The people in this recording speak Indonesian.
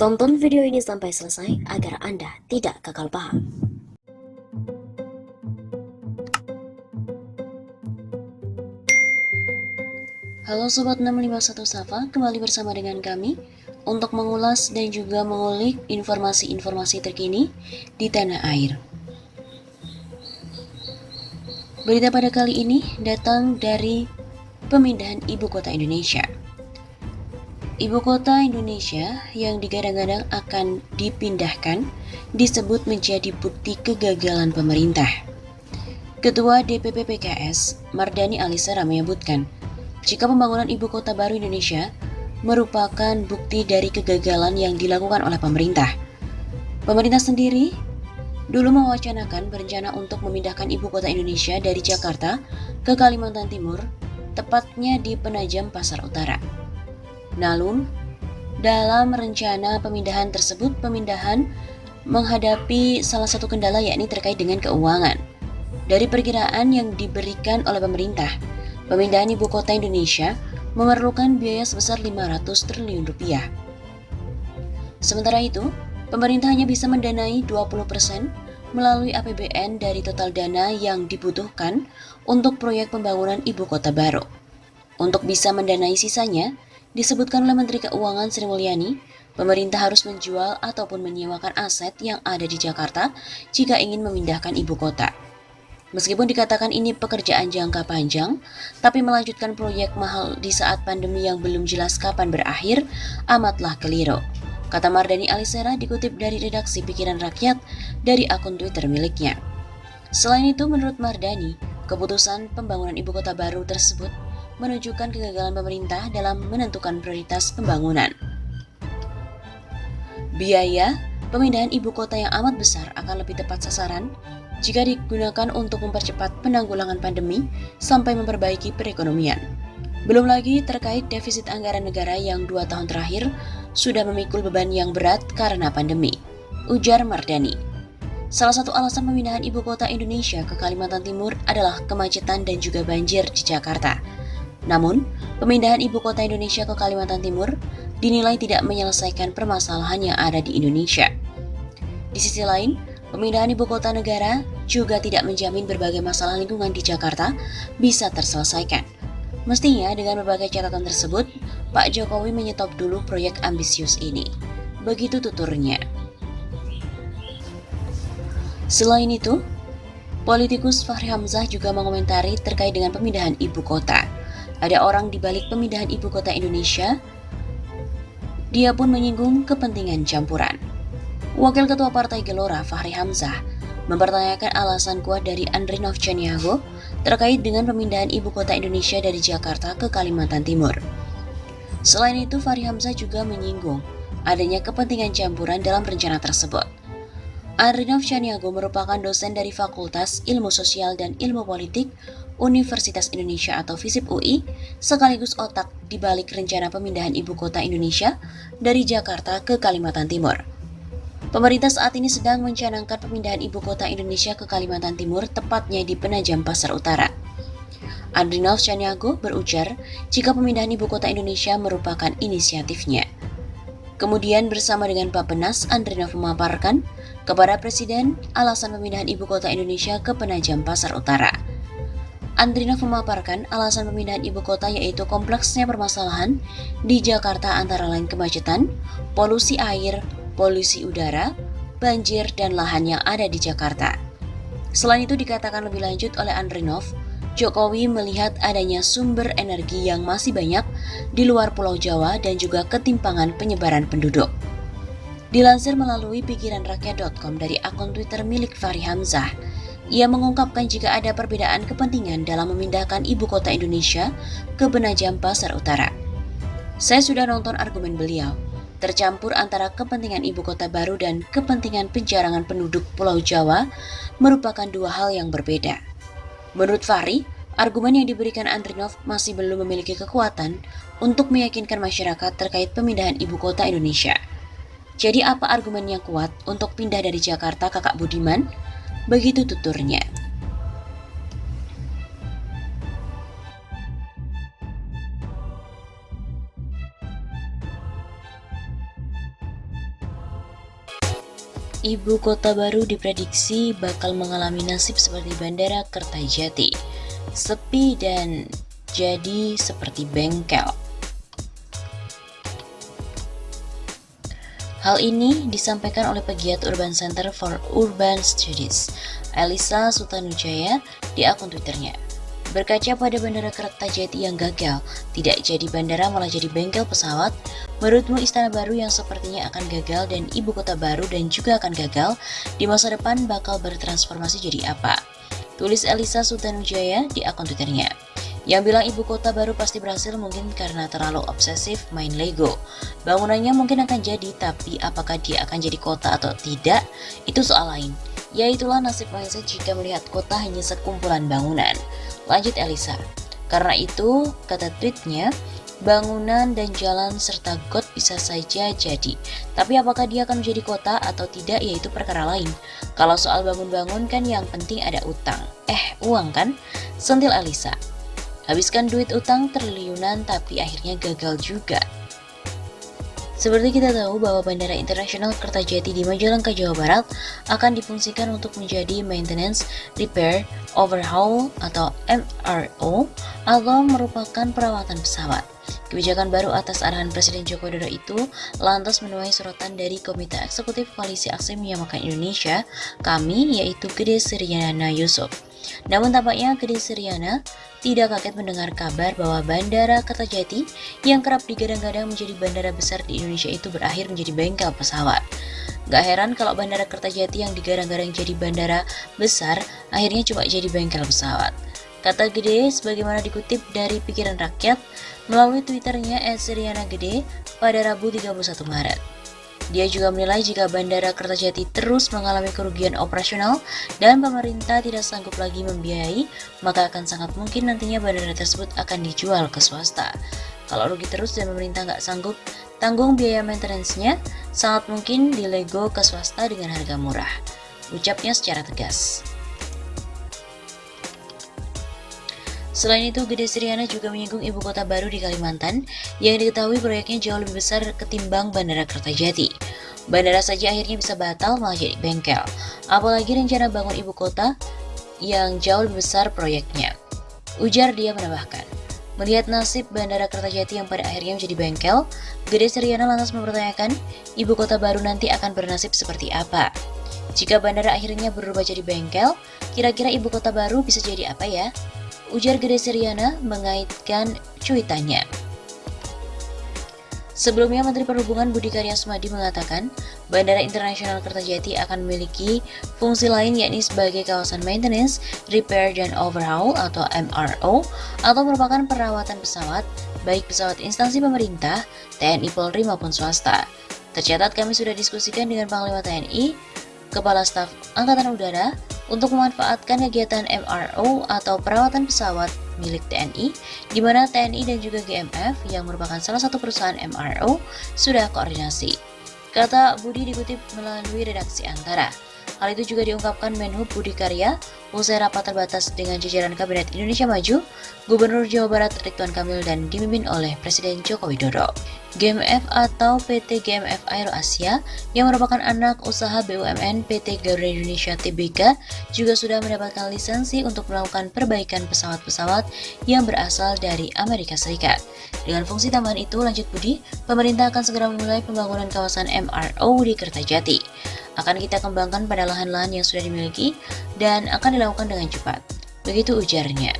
Tonton video ini sampai selesai agar Anda tidak gagal paham. Halo Sobat 651 Safa, kembali bersama dengan kami untuk mengulas dan juga mengulik informasi-informasi terkini di tanah air. Berita pada kali ini datang dari pemindahan ibu kota Indonesia. Ibu kota Indonesia yang digadang-gadang akan dipindahkan disebut menjadi bukti kegagalan pemerintah. Ketua DPP PKS, Mardhani Alisera menyebutkan, jika pembangunan ibu kota baru Indonesia merupakan bukti dari kegagalan yang dilakukan oleh pemerintah. Pemerintah sendiri dulu mewacanakan berencana untuk memindahkan ibu kota Indonesia dari Jakarta ke Kalimantan Timur, tepatnya di Penajam Pasar Utara. Namun, dalam rencana pemindahan tersebut, pemindahan menghadapi salah satu kendala yakni terkait dengan keuangan. Dari perkiraan yang diberikan oleh pemerintah, pemindahan ibu kota Indonesia memerlukan biaya sebesar 500 triliun rupiah. Sementara itu, pemerintah hanya bisa mendanai 20% melalui APBN dari total dana yang dibutuhkan untuk proyek pembangunan ibu kota baru. Untuk bisa mendanai sisanya, disebutkan oleh Menteri Keuangan Sri Mulyani, pemerintah harus menjual ataupun menyewakan aset yang ada di Jakarta jika ingin memindahkan ibu kota. Meskipun dikatakan ini pekerjaan jangka panjang, tapi melanjutkan proyek mahal di saat pandemi yang belum jelas kapan berakhir, amatlah keliru. Kata Mardhani Alisera dikutip dari redaksi Pikiran Rakyat dari akun Twitter miliknya. Selain itu, menurut Mardhani, keputusan pembangunan ibu kota baru tersebut menunjukkan kegagalan pemerintah dalam menentukan prioritas pembangunan. Biaya pemindahan ibu kota yang amat besar akan lebih tepat sasaran jika digunakan untuk mempercepat penanggulangan pandemi sampai memperbaiki perekonomian. Belum lagi terkait defisit anggaran negara yang 2 tahun terakhir sudah memikul beban yang berat karena pandemi, ujar Mardhani. Salah satu alasan pemindahan ibu kota Indonesia ke Kalimantan Timur adalah kemacetan dan juga banjir di Jakarta. Namun, pemindahan ibu kota Indonesia ke Kalimantan Timur dinilai tidak menyelesaikan permasalahan yang ada di Indonesia. Di sisi lain, pemindahan ibu kota negara juga tidak menjamin berbagai masalah lingkungan di Jakarta bisa terselesaikan. Mestinya dengan berbagai catatan tersebut, Pak Jokowi menyetop dulu proyek ambisius ini. Begitu tuturnya. Selain itu, politikus Fachri Hamzah juga mengomentari terkait dengan pemindahan ibu kota. Ada orang di balik pemindahan ibu kota Indonesia. Dia pun menyinggung kepentingan campuran. Wakil Ketua Partai Gelora Fachri Hamzah mempertanyakan alasan kuat dari Andrinov Chaniago terkait dengan pemindahan ibu kota Indonesia dari Jakarta ke Kalimantan Timur. Selain itu, Fachri Hamzah juga menyinggung adanya kepentingan campuran dalam rencana tersebut. Andrinov Chaniago merupakan dosen dari Fakultas Ilmu Sosial dan Ilmu Politik Universitas Indonesia atau FISIP UI, sekaligus otak di balik rencana pemindahan ibu kota Indonesia dari Jakarta ke Kalimantan Timur. Pemerintah saat ini sedang mencanangkan pemindahan ibu kota Indonesia ke Kalimantan Timur, tepatnya di Penajam Pasar Utara. Andrinov Chaniago berujar jika pemindahan ibu kota Indonesia merupakan inisiatifnya. Kemudian bersama dengan Bappenas, Andrinov memaparkan kepada Presiden alasan pemindahan ibu kota Indonesia ke Penajam Pasar Utara. Andrinov memaparkan alasan pemindahan ibu kota yaitu kompleksnya permasalahan di Jakarta antara lain kemacetan, polusi air, polusi udara, banjir, dan lahan yang ada di Jakarta. Selain itu dikatakan lebih lanjut oleh Andrinov, Jokowi melihat adanya sumber energi yang masih banyak di luar Pulau Jawa dan juga ketimpangan penyebaran penduduk. Dilansir melalui pikiranrakyat.com dari akun Twitter milik Fachri Hamzah, ia mengungkapkan jika ada perbedaan kepentingan dalam memindahkan ibu kota Indonesia ke Penajam Pasar Utara. Saya sudah nonton argumen beliau, tercampur antara kepentingan ibu kota baru dan kepentingan penjarangan penduduk Pulau Jawa merupakan dua hal yang berbeda. Menurut Fachri, argumen yang diberikan Andrinov masih belum memiliki kekuatan untuk meyakinkan masyarakat terkait pemindahan ibu kota Indonesia. Jadi apa argumen yang kuat untuk pindah dari Jakarta, Kakak Budiman? Begitu tuturnya. Ibu kota baru diprediksi bakal mengalami nasib seperti Bandara Kertajati, sepi dan jadi seperti bengkel. Hal ini disampaikan oleh pegiat Urban Center for Urban Studies, Elisa Sutanujaya, di akun Twitternya. Berkaca pada Bandara Kertajati yang gagal, tidak jadi bandara malah jadi bengkel pesawat, menurutmu istana baru yang sepertinya akan gagal dan ibu kota baru dan juga akan gagal, di masa depan bakal bertransformasi jadi apa? Tulis Elisa Sutanujaya di akun Twitternya. Yang bilang ibu kota baru pasti berhasil mungkin karena terlalu obsesif main Lego. Bangunannya mungkin akan jadi, tapi apakah dia akan jadi kota atau tidak, itu soal lain. Ya itulah nasib mindset jika melihat kota hanya sekumpulan bangunan. Lanjut Elisa. Karena itu, kata tweetnya, bangunan dan jalan serta got bisa saja jadi. Tapi apakah dia akan menjadi kota atau tidak, yaitu perkara lain. Kalau soal bangun-bangun kan yang penting ada utang. Uang kan? Sentil Elisa. Habiskan duit utang triliunan tapi akhirnya gagal juga. Seperti kita tahu bahwa Bandara Internasional Kertajati di Majalengka, Jawa Barat akan difungsikan untuk menjadi Maintenance, Repair, Overhaul atau MRO atau merupakan perawatan pesawat. Kebijakan baru atas arahan Presiden Joko Widodo itu lantas menuai sorotan dari Komite Eksekutif Koalisi Aksi Menyamakan Indonesia, KAMI, yaitu Gede Suryana Yusuf. Namun tampaknya Gede Suryana tidak kaget mendengar kabar bahwa Bandara Kertajati yang kerap digadang-gadang menjadi bandara besar di Indonesia itu berakhir menjadi bengkel pesawat. Gak heran kalau Bandara Kertajati yang digadang-gadang jadi bandara besar akhirnya cuma jadi bengkel pesawat. Kata Gede sebagaimana dikutip dari Pikiran Rakyat melalui Twitternya @suryana_gede pada Rabu 31 Maret. Dia juga menilai jika Bandara Kertajati terus mengalami kerugian operasional dan pemerintah tidak sanggup lagi membiayai, maka akan sangat mungkin nantinya bandara tersebut akan dijual ke swasta. Kalau rugi terus dan pemerintah nggak sanggup tanggung biaya maintenance-nya, sangat mungkin dilego ke swasta dengan harga murah. Ucapnya secara tegas. Selain itu, Gede Suryana juga menyinggung ibu kota baru di Kalimantan yang diketahui proyeknya jauh lebih besar ketimbang Bandara Kertajati. Bandara saja akhirnya bisa batal malah jadi bengkel. Apalagi rencana bangun ibu kota yang jauh lebih besar proyeknya. Ujar dia menambahkan. Melihat nasib Bandara Kertajati yang pada akhirnya menjadi bengkel, Gede Suryana lantas mempertanyakan ibu kota baru nanti akan bernasib seperti apa. Jika bandara akhirnya berubah jadi bengkel, kira-kira ibu kota baru bisa jadi apa ya? Ujar Gede Suryana mengaitkan cuitannya. Sebelumnya, Menteri Perhubungan Budi Karya Sumadi mengatakan Bandara Internasional Kertajati akan memiliki fungsi lain yakni sebagai kawasan maintenance, repair, dan overhaul atau MRO atau merupakan perawatan pesawat, baik pesawat instansi pemerintah, TNI Polri maupun swasta. Tercatat kami sudah diskusikan dengan Panglima TNI, Kepala Staf Angkatan Udara untuk memanfaatkan kegiatan MRO atau perawatan pesawat milik TNI, di mana TNI dan juga GMF yang merupakan salah satu perusahaan MRO sudah koordinasi. Kata Budi dikutip melalui redaksi Antara. Hal itu juga diungkapkan Menhub Budi Karya usai rapat terbatas dengan jajaran Kabinet Indonesia Maju, Gubernur Jawa Barat Ridwan Kamil dan dipimpin oleh Presiden Joko Widodo. GMF atau PT GMF Aero Asia yang merupakan anak usaha BUMN PT Garuda Indonesia Tbk juga sudah mendapatkan lisensi untuk melakukan perbaikan pesawat-pesawat yang berasal dari Amerika Serikat. Dengan fungsi tambahan itu, lanjut Budi, pemerintah akan segera memulai pembangunan kawasan MRO di Kertajati. Akan kita kembangkan pada lahan-lahan yang sudah dimiliki dan akan dilakukan dengan cepat. Begitu ujarnya.